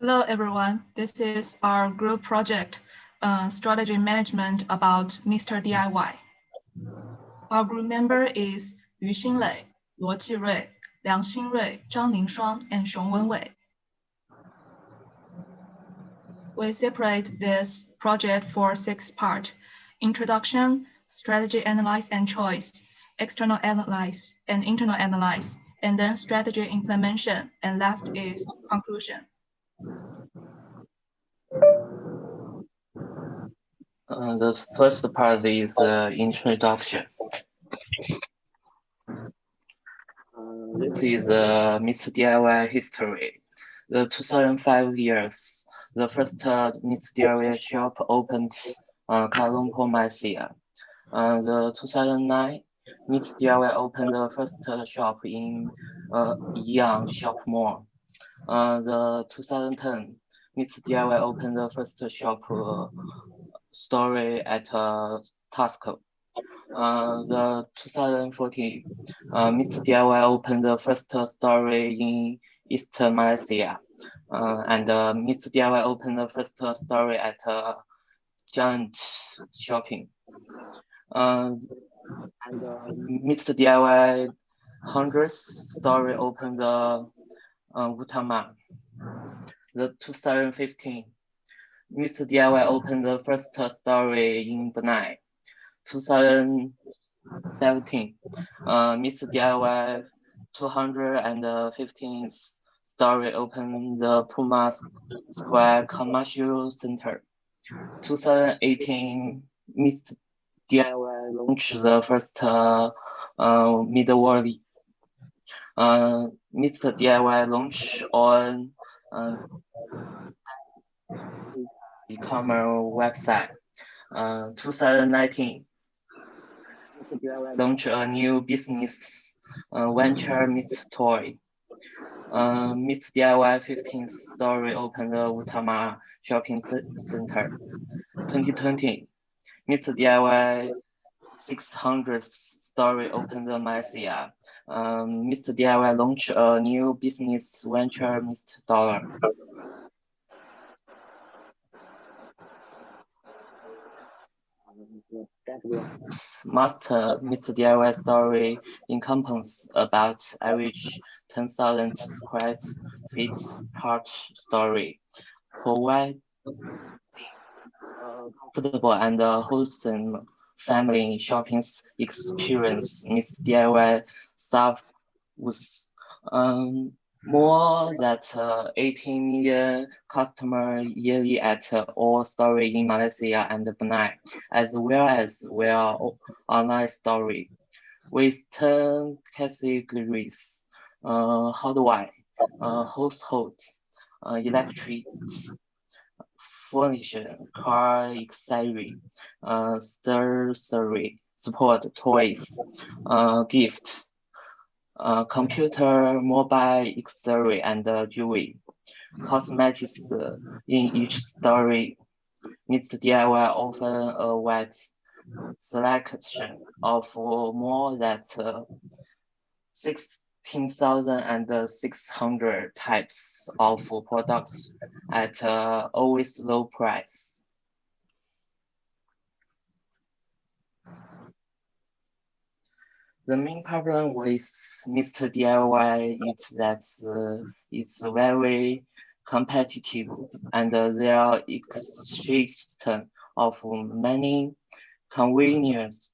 Hello, everyone. This is our group project, strategy management about MR.DIY. Our group member is Yu Xinlei, Luo Qirui, Liang Xinrui, Zhang Lingshuang, and Xiong Wenwei. We separate this project for 6 parts: introduction, strategy analyze and choice, external analyze and internal analyze, and then strategy implementation, and last is conclusion. The first part is introduction. This is MR.DIY history. The 2005 years, the first MR.DIY shop opened Kuala Lumpur, Malaysia. The 2009, MR.DIY opened the first shop in Yang Shop Mall. The 2010, MR.DIY opened the first shop store at Tasco. The 2014, MR.DIY opened the first store in East Malaysia, and MR.DIY opened the first store at Giant Shopping. And MR.DIY 100th store opened the Utama. The 2015, MR.DIY opened the first store in Brunei. 2017, MR.DIY 215th store opened the Puma Square Commercial Center. 2018, MR.DIY launched the first middleware. MR.DIY launched on e-commerce website. 2019, MR.DIY launched a new business venture meets toy. MR.DIY 15th store opened the Utama Shopping Center. 2020, MR.DIY 600th store opened in Malaysia. MR.DIY launched a new business venture, Mr. Dollar. Master MR.DIY story encompasses about average 10,000 square feet part story, providing comfortable and wholesome family shopping experience. MR.DIY staff with more than 18 million customers yearly at all stores in Malaysia and Brunei, as well as online story with 10 categories: hardware, household, electric, furniture, car accessory, stationery, sport toys, gift, computer, mobile accessory, and jewelry. Cosmetics in each story. MR.DIY often a wide selection of more than 16,600 types of products at always low price. The main problem with MR.DIY is that it's very competitive and there exists of many convenience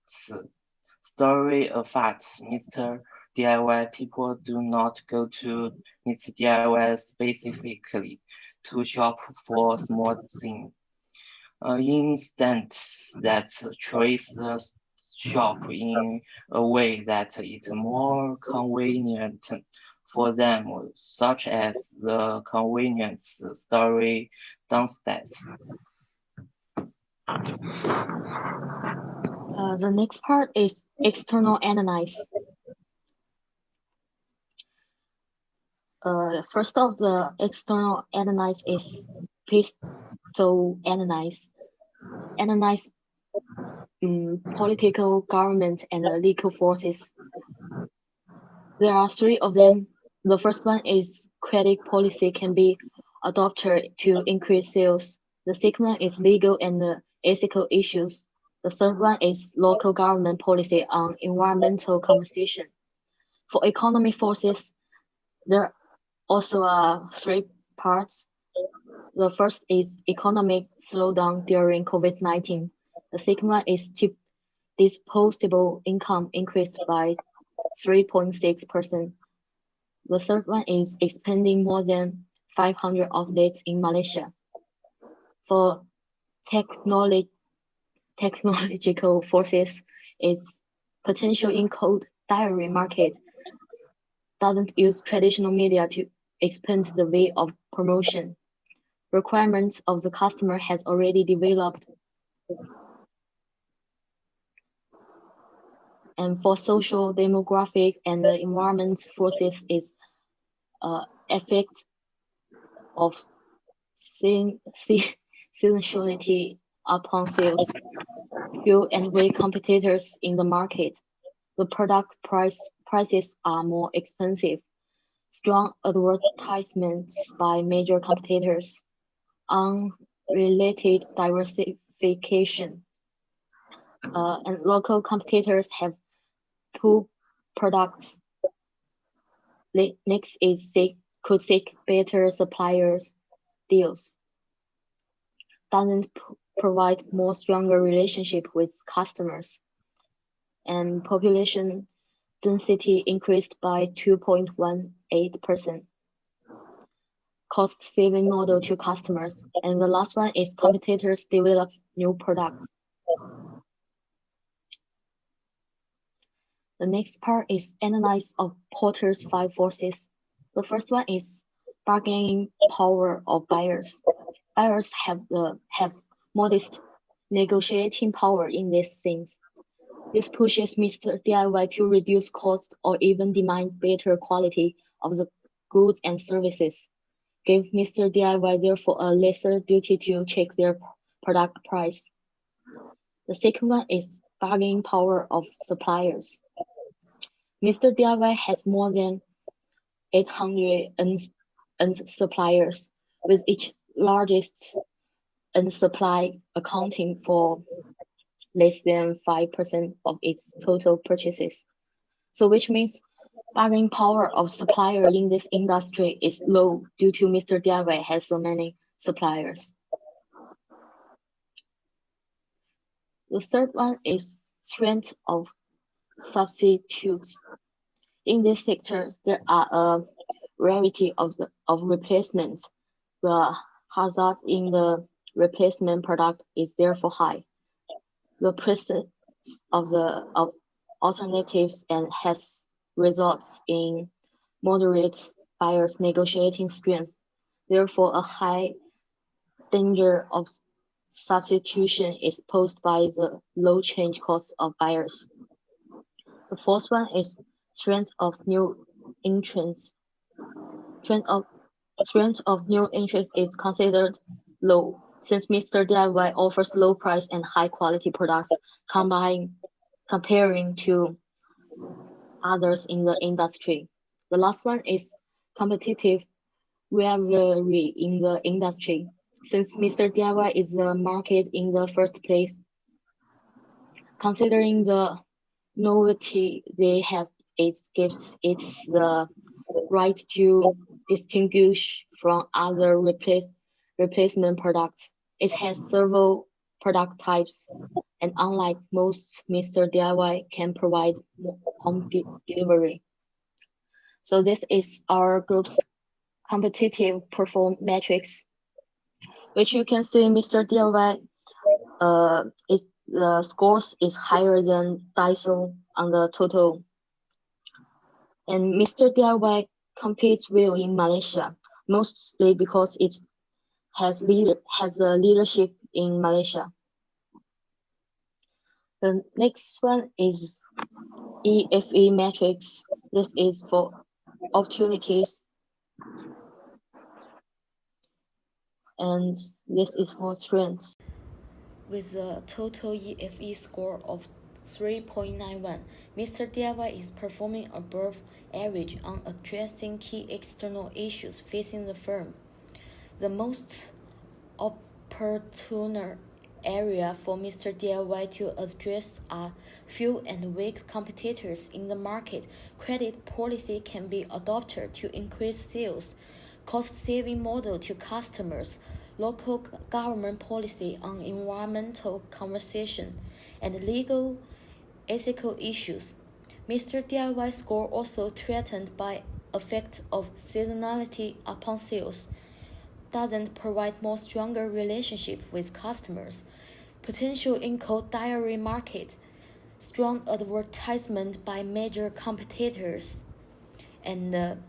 story affects MR.DIY. People do not go to MR.DIY specifically to shop for small things. Instead, that choice the shop in a way that is more convenient for them, such as the convenience store downstairs. The next part is external analysis. First of the external analysis is pistol analysis. Analyze political, government, and legal forces. There are 3 of them. The first one is credit policy can be adopted to increase sales. The second one is legal and ethical issues. The third one is local government policy on environmental conservation. For economic forces, there also are three parts. The first is economic slowdown during COVID-19. The second one is disposable income increased by 3.6%. The third one is expanding more than 500 outlets in Malaysia. For technological forces, its potential in cold diary market doesn't use traditional media to expand the way of promotion. Requirements of the customer has already developed. And for social, demographic, and the environment forces is effect of seasonality upon sales, few and weak competitors in the market. The product prices are more expensive. Strong advertisements by major competitors. Unrelated diversification. And local competitors have poor products. Next is could seek better suppliers deals. Doesn't provide more stronger relationship with customers. And population density increased by 2.18%. Cost-saving model to customers. And the last one is competitors develop new products. The next part is analysis of Porter's 5 forces. The first one is bargaining power of buyers. Buyers have modest negotiating power in these things. This pushes Mr. DIY to reduce costs or even demand better quality of the goods and services. Give Mr. DIY therefore a lesser duty to check their product price. The second one is bargaining power of suppliers. Mr. DIY has more than 800 suppliers, with each largest supply accounting for less than 5% of its total purchases. So which means bargaining power of supplier in this industry is low due to Mr. DIY has so many suppliers. The third one is strength of substitutes. In this sector, there are a variety of replacements. The hazard in the replacement product is therefore high. The presence of alternatives and has results in moderate buyers' negotiating strength. Therefore, a high danger of substitution is posed by the low change cost of buyers. The fourth one is strength of new entrants. Strength of new entrants is considered low, since Mr. DIY offers low price and high quality products comparing to others in the industry. The last one is competitive rivalry in the industry. Since Mr. DIY is the market in the first place, considering the novelty they have, it gives it the right to distinguish from other replacement products. It has several product types, and unlike most, Mr. DIY can provide home delivery. So this is our group's competitive performance metrics, which you can see Mr. DIY the scores is higher than Daiso on the total. And Mr. DIY competes well in Malaysia, mostly because it has a leadership in Malaysia. The next one is EFE matrix. This is for opportunities. And this is for strengths. With a total EFE score of 3.91, Mr. DIY is performing above average on addressing key external issues facing the firm. The most opportune area for Mr. DIY to address are few and weak competitors in the market. Credit policy can be adopted to increase sales, cost-saving model to customers, local government policy on environmental conservation, and legal ethical issues. Mr. DIY score also threatened by effect of seasonality upon sales, doesn't provide more stronger relationship with customers, potential in cold diary market, strong advertisement by major competitors, and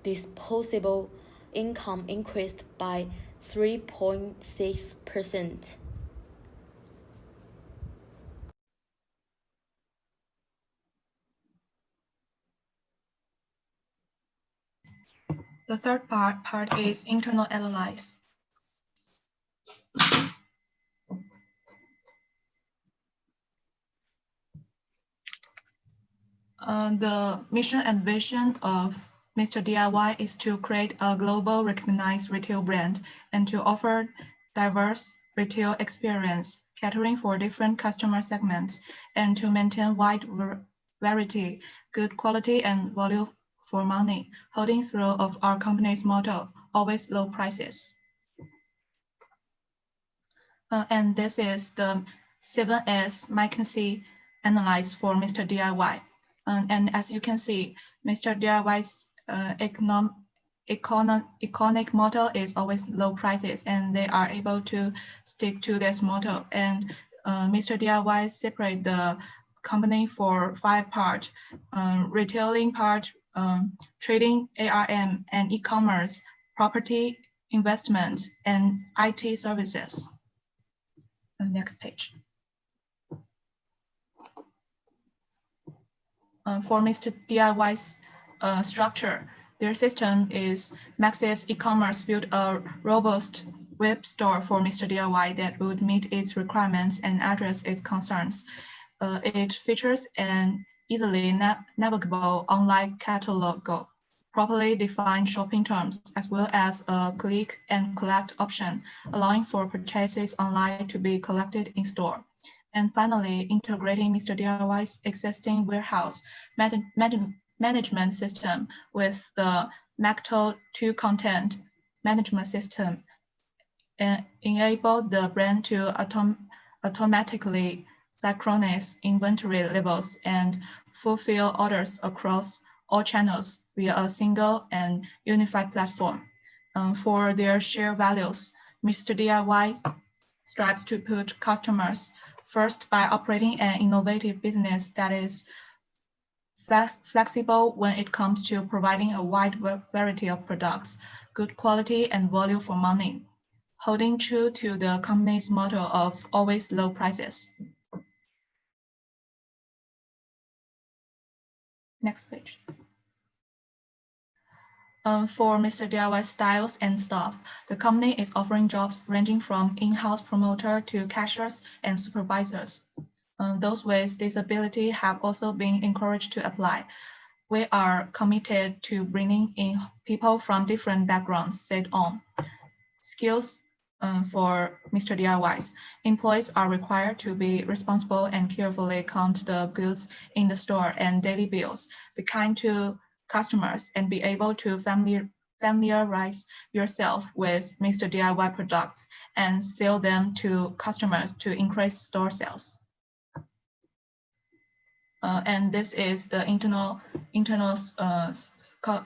disposable income increased by 3.6%. The third part is internal analysis. The mission and vision of Mr. DIY is to create a global recognized retail brand and to offer diverse retail experience, catering for different customer segments, and to maintain wide variety, good quality, and value for money, holding through of our company's motto, always low prices. And this is the 7S McKinsey analysis for Mr. DIY. And as you can see, Mr. DIY's iconic motto is always low prices, and they are able to stick to this motto. And Mr. DIY separate the company for 5 parts: retailing part, trading, ARM, and e-commerce, property, investment, and IT services. Next page. For Mr. DIY's structure, their system is Maxis e-commerce built a robust web store for Mr. DIY that would meet its requirements and address its concerns. It features an easily navigable online catalog, properly defined shopping terms, as well as a click and collect option, allowing for purchases online to be collected in store. And finally, integrating Mr. DIY's existing warehouse management system with the Macto 2 content management system enable the brand to automatically synchronize inventory levels and fulfill orders across all channels via a single and unified platform. For their shared values, Mr. DIY strives to put customers first by operating an innovative business that is flexible when it comes to providing a wide variety of products, good quality and value for money, holding true to the company's motto of always low prices. Next page. For Mr. DIY styles and staff, the company is offering jobs ranging from in-house promoter to cashiers and supervisors. Those with disability have also been encouraged to apply. We are committed to bringing in people from different backgrounds set on. Skills for Mr. DIYs. Employees are required to be responsible and carefully count the goods in the store and daily bills, be kind to customers, and be able to familiarize yourself with Mr. DIY products and sell them to customers to increase store sales. And this is the internal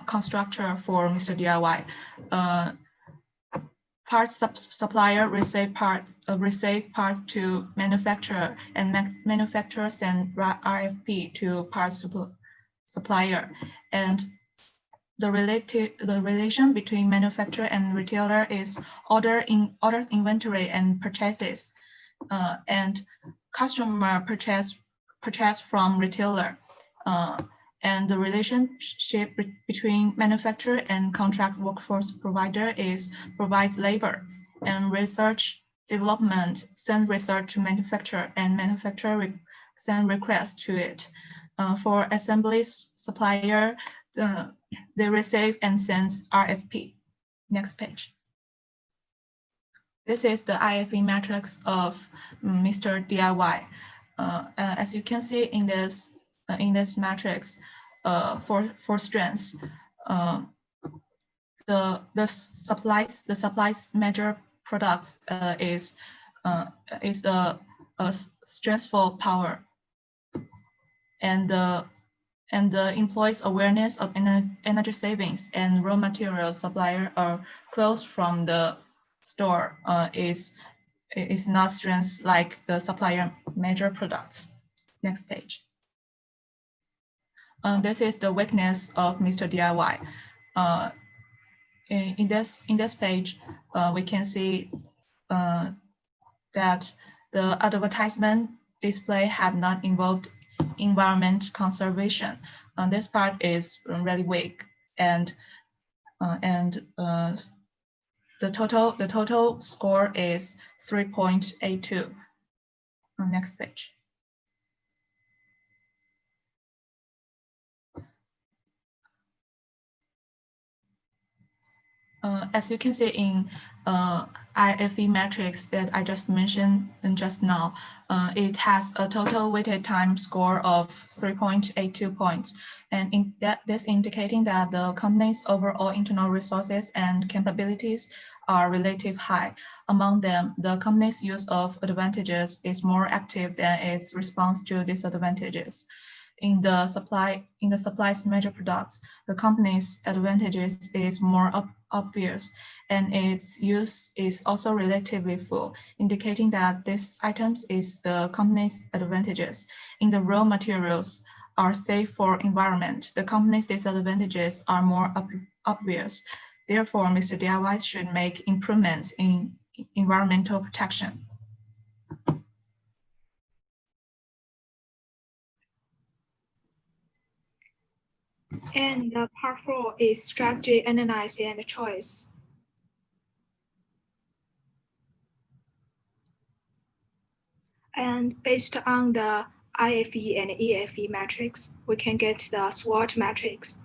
construction for Mr. DIY. Parts supplier receive parts to manufacturer, and manufacturer send RFP to parts supplier. And the relation between manufacturer and retailer is order inventory and purchases, and customer purchase from retailer. And the relationship between manufacturer and contract workforce provider is provides labor, and research development send research to manufacturer, and manufacturer send request to it. For assembly supplier, they receive and send RFP. Next page. this is the IFE matrix of Mr. DIY. As you can see in this matrix, for strengths, the supplies major products is the stressful power, and the employees' awareness of energy savings and raw material supplier are closed from the store is not strengths like the supplier major products. Next page. This is the weakness of Mr. DIY. In this page, we can see that the advertisement display have not involved environment conservation. This part is really weak, and the total score is 3.82. Next page. As you can see in IFE matrix that I just mentioned just now, it has a total weighted time score of 3.82 points. And this indicating that the company's overall internal resources and capabilities are relatively high. Among them, the company's use of advantages is more active than its response to disadvantages. In the supply's major products, the company's advantages is more obvious, and its use is also relatively full, indicating that these items is the company's advantages. In the raw materials are safe for environment, the company's disadvantages are more obvious. Therefore, Mr. DIY should make improvements in environmental protection. And part 4 is strategy, analysis, and choice. And based on the IFE and EFE matrix, we can get the SWOT matrix.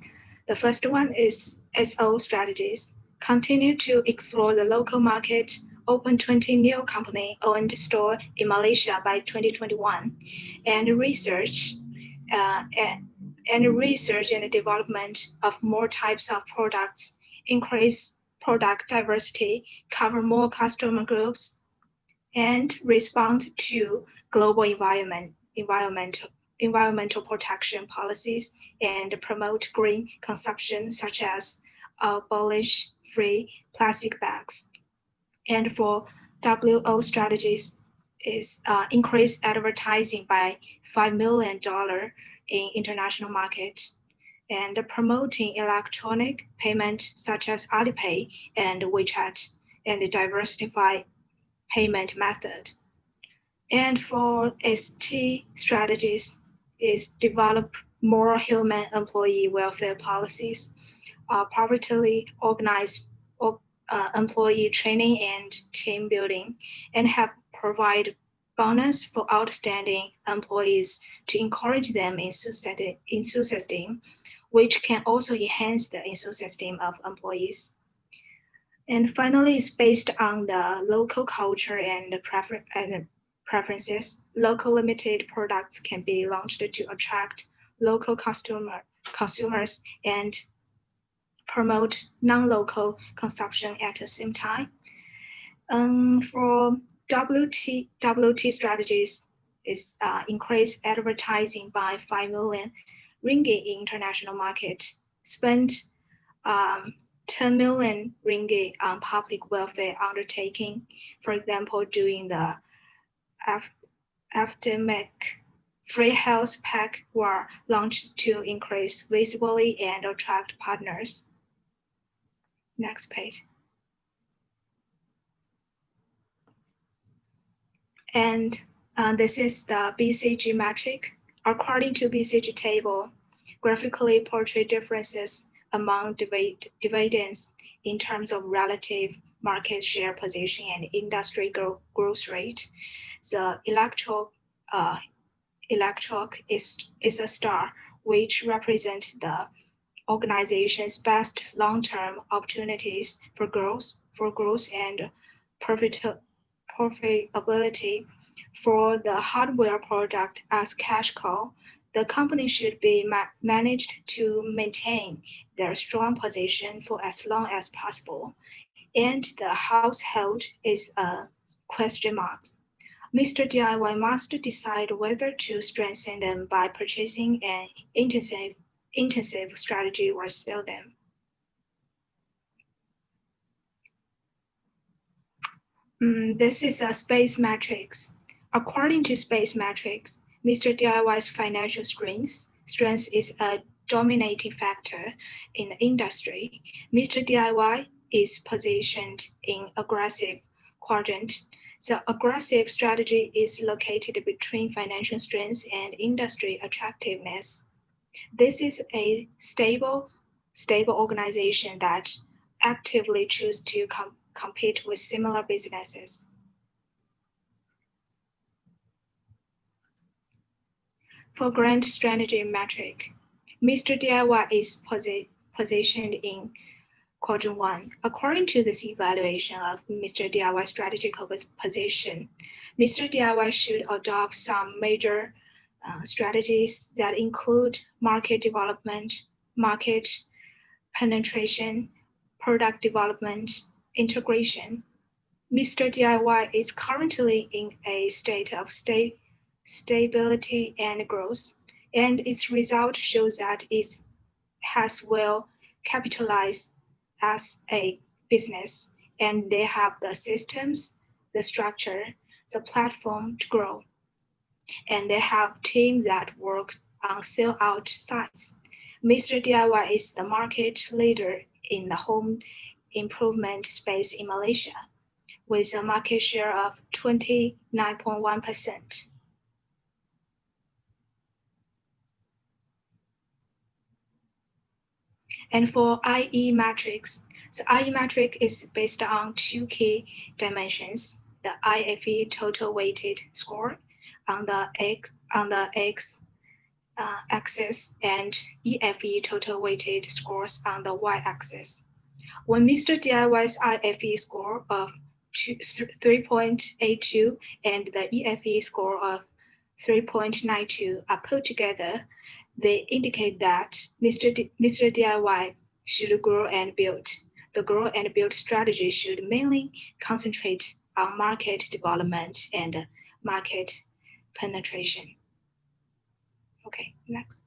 The first one is SO strategies. Continue to explore the local market, open 20 new company-owned stores in Malaysia by 2021, and research and development of more types of products, increase product diversity, cover more customer groups, and respond to global environmental protection policies, and promote green consumption, such as abolish free plastic bags. And for WO strategies is increase advertising by $5 million in international market, and promoting electronic payment such as Alipay and WeChat, and diversify payment method. And for ST strategies is develop more human employee welfare policies, properly organize employee training and team building, and have provide bonus for outstanding employees to encourage them in enthusiasm, which can also enhance the enthusiasm of employees. And finally, it's based on the local culture and preferences. Local limited products can be launched to attract local consumers and promote non-local consumption at the same time. For WT strategies is increase advertising by 5 million ringgit in international market, spend 10 million ringgit on public welfare undertaking, for example, doing the epidemic free health pack were launched to increase visibility and attract partners. Next page. And this is the BCG metric. According to BCG table, graphically portray differences among dividends in terms of relative market share position and industry growth rate. The electric is a star, which represents the organization's best long-term opportunities for growth and profitability for the hardware product as cash cow, the company should be managed to maintain their strong position for as long as possible, and the household is a question mark. Mr. DIY must decide whether to strengthen them by purchasing an intensive strategy or sell them. This is a space matrix. According to space matrix, Mr. DIY's financial strength is a dominating factor in the industry. Mr. DIY is positioned in aggressive quadrant. The aggressive strategy is located between financial strength and industry attractiveness. This is a stable organization that actively chooses to compete with similar businesses. For grand strategy metric, Mr. DIY is positioned in quadrant 1. According to this evaluation of Mr. DIY strategical position, Mr. DIY should adopt some major strategies that include market development, market penetration, product development, integration. Mr. DIY is currently in a state of stability and growth, and its result shows that it has well capitalized as a business, and they have the systems, the structure, the platform to grow, and they have teams that work on sell-out sites. Mr. DIY is the market leader in the home improvement space in Malaysia, with a market share of 29.1%. And for IE matrix, the IE matrix is based on two key dimensions: the IFE total weighted score on the X axis and EFE total weighted scores on the Y axis. When Mr. DIY's IFE score of 3.82 and the EFE score of 3.92 are put together, they indicate that Mr. DIY should grow and build. The grow and build strategy should mainly concentrate on market development and market penetration. Okay, next.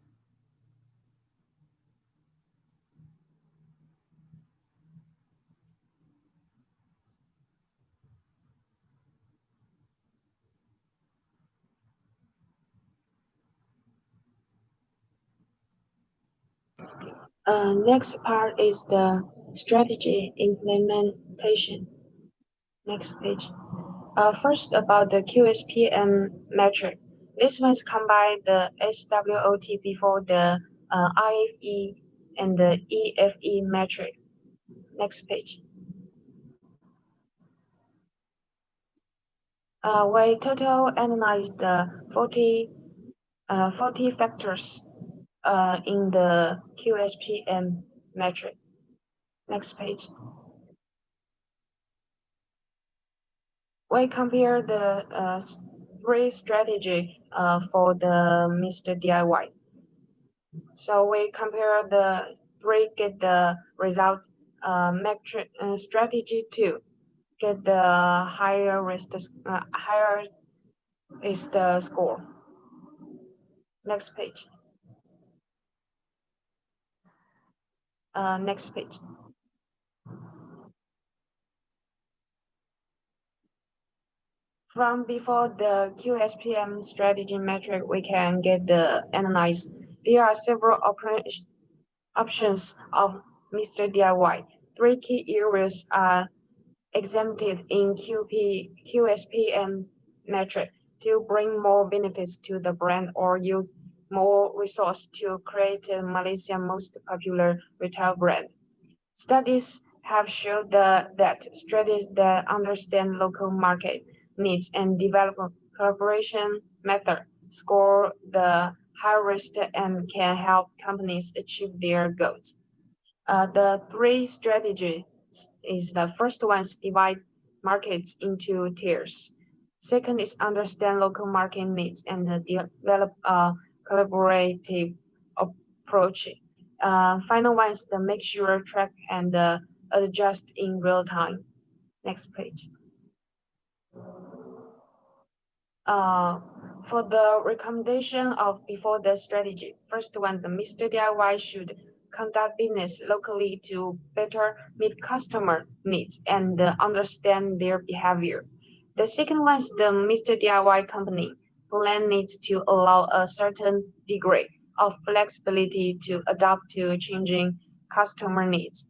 Next part is the strategy implementation. Next page. First about the QSPM metric. This one's combine the SWOT before the IFE and the EFE metric. Next page. We total analyze the 40 factors in the QSPM metric. Next page. We compare the three strategy for the Mr. DIY. So we compare the three, get the result metric strategy 2, get the higher is the score. Next page. Next page. From before the QSPM strategy metric, we can get the analyze. There are several options of Mr. DIY. Three key areas are exempted in QSPM metric to bring more benefits to the brand or use more resource to create Malaysia's most popular retail brand. Studies have shown that strategies that understand local market needs and develop a cooperation method score the highest and can help companies achieve their goals. The three strategies is the first one is divide markets into tiers. Second is understand local market needs and develop a collaborative approach. Final one is the make sure, track, and adjust in real time. Next page. For the recommendation of before the strategy, first one, the Mr. DIY should conduct business locally to better meet customer needs and understand their behavior. The second one is the Mr. DIY company plan needs to allow a certain degree of flexibility to adapt to changing customer needs.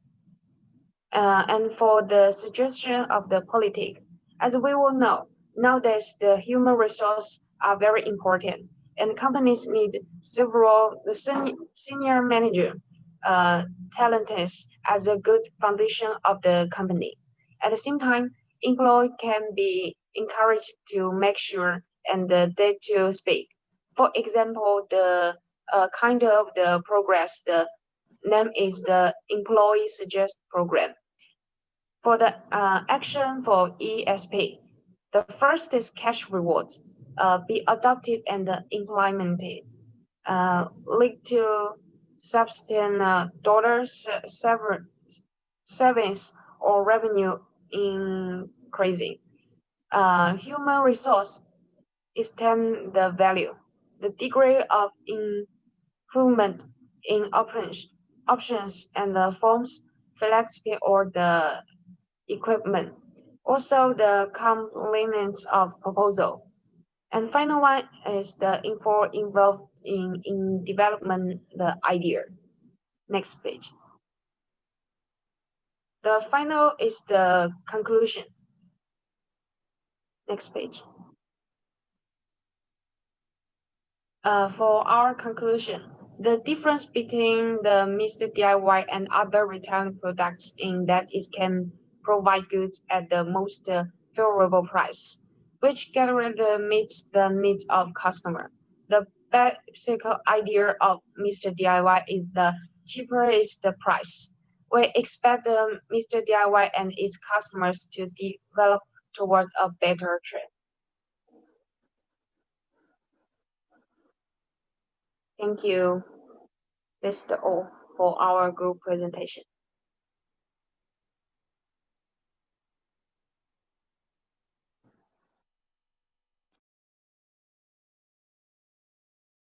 And for the suggestion of the politic, as we all know, nowadays the human resources are very important, and companies need several the senior manager talents as a good foundation of the company. At the same time, employee can be encouraged to make sure and dare to speak. For example, the kind of the progress, the name is the Employee Suggest Program. For the action for ESP, the first is cash rewards, be adopted and implemented, lead to substantial dollars savings or revenue increasing. Human resource extend the value. The degree of improvement in options and the forms, flexibility or the equipment. Also the complements of proposal. And final one is the info involved in development the idea. Next page. The final is the conclusion. Next page. For our conclusion, the difference between the Mr. DIY and other retail products in that it can provide goods at the most favorable price, which generally meets the needs of customer. The basic idea of Mr. DIY is the cheaper is the price. We expect Mr. DIY and its customers to develop towards a better trend. Thank you. This is all for our group presentation.